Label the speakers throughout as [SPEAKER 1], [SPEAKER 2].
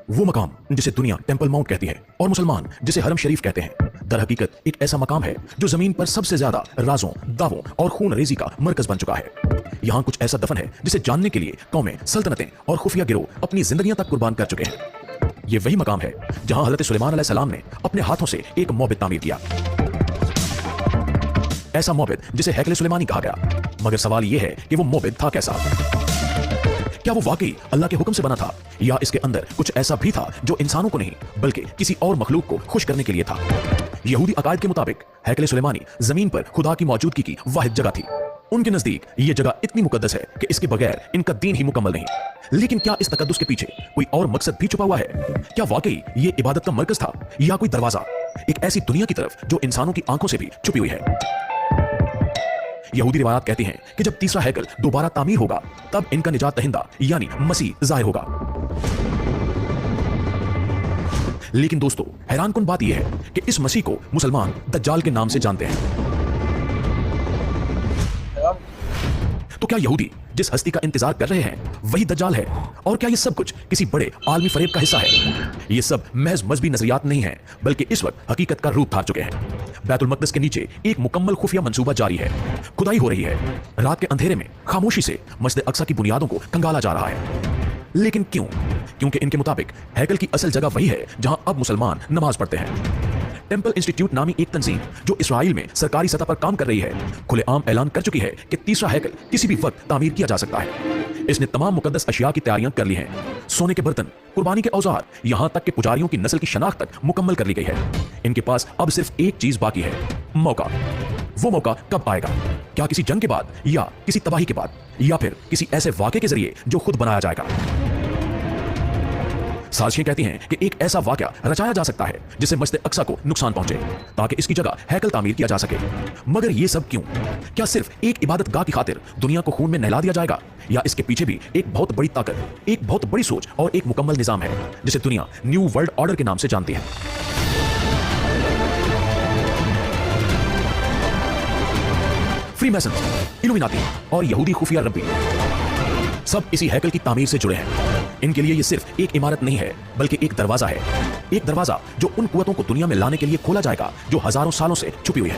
[SPEAKER 1] वो मकाम जिसे दुनिया टेंपल माउंट कहती है और मुसलमान जिसे हरम शरीफ कहते हैं, दर हकीकत एक ऐसा मकाम है जो जमीन पर सबसे ज्यादा राजों, दावों और खून रेजी का मरकज बन चुका है। यहाँ कुछ ऐसा दफन है जिसे जानने के लिए कौमें, सल्तनतें और खुफिया गिरोह अपनी जिंदगियां तक कुर्बान कर चुके हैं। ये वही मकाम है जहां हजरत सुलेमान अलैहिस्सलाम ने अपने हाथों से एक मौबिद तामीर किया, ऐसा मौबिद जिसे हैकल सुलेमानी कहा गया। मगर सवाल यह है कि वो मौबिद था कैसा? क्या वो वाकई अल्लाह के हुक्म से बना था, या इसके अंदर कुछ ऐसा भी था जो इंसानों को नहीं बल्कि किसी और मखलूक को खुश करने के लिए था? यहूदी अकायद के मुताबिक हैकल सुलेमानी जमीन पर खुदा की मौजूदगी की वाहिद जगह थी। उनके नजदीक ये जगह इतनी मुकद्दस है कि इसके बगैर इनका दीन ही मुकम्मल नहीं। लेकिन क्या इस तकद्दुस के पीछे कोई और मकसद भी छुपा हुआ है? क्या वाकई ये इबादत का मरकज था, या कोई दरवाजा एक ऐसी दुनिया की तरफ जो इंसानों की आंखों से भी छुपी हुई है? यहूदी रिवायात कहती हैं कि जब तीसरा हैकल दोबारा तामीर होगा तब इनका निजात दहिंदा यानी मसीह जाहिर होगा। लेकिन दोस्तों, हैरानकुन बात यह है कि इस मसीह को मुसलमान दज्जाल के नाम से जानते हैं। तो क्या यहूदी जिस हस्ती का इंतजार कर रहे हैं वही दज्जाल है? और क्या ये सब कुछ किसी बड़े आलमी फरेब का हिस्सा है? ये सब महज मजहबी नजरियात नहीं है, बल्कि इस वक्त हकीकत का रूप धार चुके हैं। बैतुल मक़दिस के नीचे एक मुकम्मल खुफिया मंसूबा जारी है, खुदाई हो रही है। रात के अंधेरे में खामोशी से मस्जिद अक्सा की बुनियादों को कंगाला जा रहा है। लेकिन क्यों? क्योंकि इनके मुताबिक हैकल की असल जगह वही है जहां अब मुसलमान नमाज पढ़ते हैं। टेंपल इंस्टीट्यूट नामी एक तंजीम जो इसराइल में सरकारी सतह पर काम कर रही है, खुलेआम ऐलान कर चुकी है कि तीसरा हैकल किसी भी वक्त तामीर किया जा सकता है। इसने तमाम मुकद्दस अशिया की तैयारियां कर ली हैं। सोने के बर्तन, कुर्बानी के औजार, यहां तक कि पुजारियों की नस्ल की शनाख्त तक मुकम्मल कर ली गई है। इनके पास अब सिर्फ एक चीज बाकी है, मौका। वो मौका कब आएगा? क्या किसी जंग के बाद, या किसी तबाही के बाद, या फिर किसी ऐसे वाक़े के जरिए जो खुद बनाया जाएगा? साजिशें कहती हैं कि एक ऐसा वाक़या रचाया जा सकता है जिससे मस्जिद अक्सा को नुकसान पहुंचे ताकि इसकी जगह हैकल तामीर किया जा सके। मगर ये सब क्यों? क्या सिर्फ एक इबादत गाह की खातिर दुनिया को खून में नहला दिया जाएगा, या इसके पीछे भी एक बहुत बड़ी ताकत, एक बहुत बड़ी सोच और एक मुकम्मल निजाम है जिसे दुनिया न्यू वर्ल्ड ऑर्डर के नाम से जानती है? फ्रीमैसन, इल्यूमिनाती और यहूदी खुफिया रब्बी सब इसी हैकल की तामीर से जुड़े हैं। इनके लिए ये सिर्फ एक इमारत नहीं है, बल्कि एक दरवाजा है। एक दरवाजा जो उन कुव्वतों को दुनिया में लाने के लिए खोला जाएगा जो हजारों सालों से छुपी हुई है।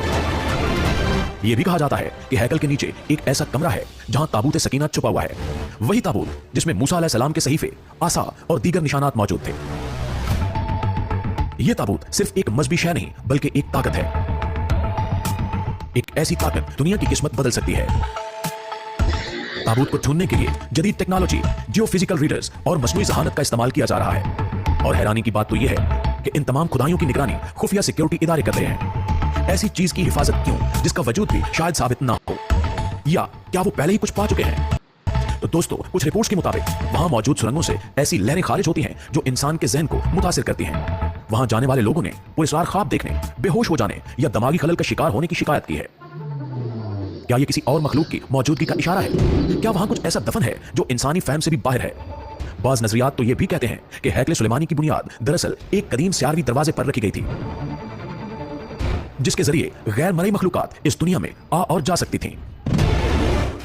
[SPEAKER 1] यह भी कहा जाता है कि हैकल के नीचे एक ऐसा कमरा है जहां ताबूत सकीना छुपा हुआ है, वही ताबूत जिसमें मूसा अलैहिस्सलाम के सहीफे, आसा और दीगर निशानात मौजूद थे। यह ताबूत सिर्फ एक मजहबी शय नहीं, बल्कि एक ताकत है। एक ऐसी ताकत दुनिया की किस्मत बदल सकती है। ताबूत को ढूंढने के लिए जदीद टेक्नोलॉजी, जियोफिजिकल रीडर्स और मसनूई ज़हानत का इस्तेमाल किया जा रहा है। और हैरानी की बात तो यह है कि इन तमाम खुदाइयों की निगरानी खुफिया सिक्योरिटी इदारे कर रहे हैं। ऐसी चीज की हिफाजत क्यों जिसका वजूद भी शायद साबित ना हो? या क्या वो पहले ही कुछ पा चुके हैं? तो दोस्तों, कुछ रिपोर्ट्स के मुताबिक वहां मौजूद सुरंगों से ऐसी लहरें खारिज होती हैं जो इंसान के जहन को मुतासिर करती हैं। वहां जाने वाले लोगों ने पुरस्कार ख्वाब देखने, बेहोश हो जाने या दिमागी खलल का शिकार होने की शिकायत की है। क्या ये किसी और मखलूक की मौजूदगी का इशारा है? क्या वहां कुछ ऐसा दफन है जो इंसानी फहम से भी बाहर है? बाज़ नजरियात तो ये भी कहते हैं कि हैकल सुलेमानी की बुनियाद दरअसल एक कदीम स्यारवी दरवाजे पर रखी गई थी, जिसके जरिए गैर मरई मखलूकात इस दुनिया में आ और जा सकती थीं।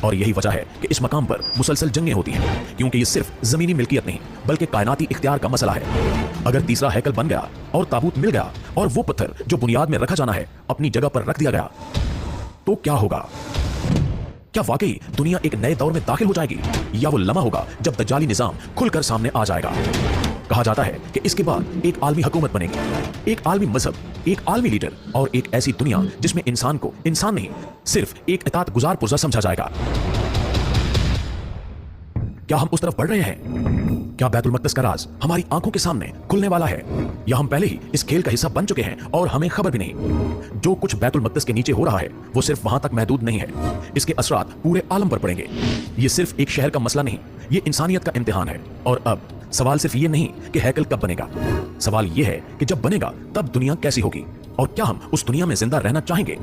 [SPEAKER 1] और यही वजह है कि इस मकाम पर मुसलसल जंगें होती हैं, क्योंकि ये सिर्फ जमीनी मिल्कियत नहीं बल्कि कायनाती इख्तियार का मसला है। अगर तीसरा हैकल बन गया और ताबूत मिल गया और वो पत्थर जो बुनियाद में रखा जाना है अपनी जगह पर रख दिया गया, तो क्या होगा? क्या वाकई दुनिया एक नए दौर में दाखिल हो जाएगी, या वो लम्हा होगा जब दज्जाली निजाम खुलकर सामने आ जाएगा? कहा जाता है कि इसके बाद एक आलमी हुकूमत बनेगी, एक आलमी मजहब, एक आलमी लीडर और एक ऐसी दुनिया जिसमें इंसान को इंसान नहीं, सिर्फ एक इताअत गुजार पुरज़ा समझा जाएगा। क्या हम उस तरफ बढ़ रहे हैं? क्या बैतुल मक़दिस का राज हमारी आंखों के सामने खुलने वाला है, या हम पहले ही इस खेल का हिस्सा बन चुके हैं और हमें खबर भी नहीं? जो कुछ बैतुल मक़दिस के नीचे हो रहा है वो सिर्फ वहां तक महदूद नहीं है, इसके असरात पूरे आलम पर पड़ेंगे। ये सिर्फ एक शहर का मसला नहीं, ये इंसानियत का इम्तिहान है। और अब सवाल सिर्फ ये नहीं कि हैकल कब बनेगा, सवाल ये है कि जब बनेगा तब दुनिया कैसी होगी, और क्या हम उस दुनिया में जिंदा रहना चाहेंगे?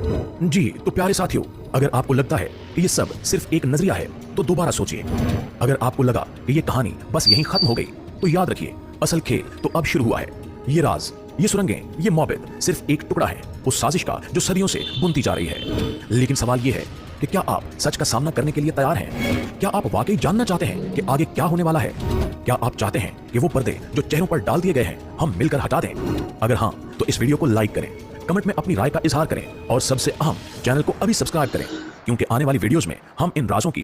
[SPEAKER 1] जी तो प्यारे साथियों, अगर आपको लगता है कि ये सब सिर्फ एक नजरिया है तो दोबारा सोचिए। अगर आपको लगा कि ये कहानी बस यहीं खत्म हो गई, तो याद रखिए, असल खेल तो अब शुरू हुआ है। ये राज, ये सुरंगें, ये मौबिद सिर्फ एक टुकड़ा है उस साजिश का जो सदियों से बुनती जा रही है। लेकिन सवाल ये है कि क्या आप सच का सामना करने के लिए तैयार हैं? क्या आप वाकई जानना चाहते हैं कि आगे क्या होने वाला है? क्या आप चाहते हैं कि वो पर्दे जो चेहरों पर डाल दिए गए हैं हम मिलकर हटा दें? अगर हाँ, तो इस वीडियो को लाइक करें, कमेंट में अपनी राय का इजहार करें और सबसे अहम, चैनल को अभी सब्सक्राइब करें, क्योंकि आने वाली वीडियोस में हम इन राजों की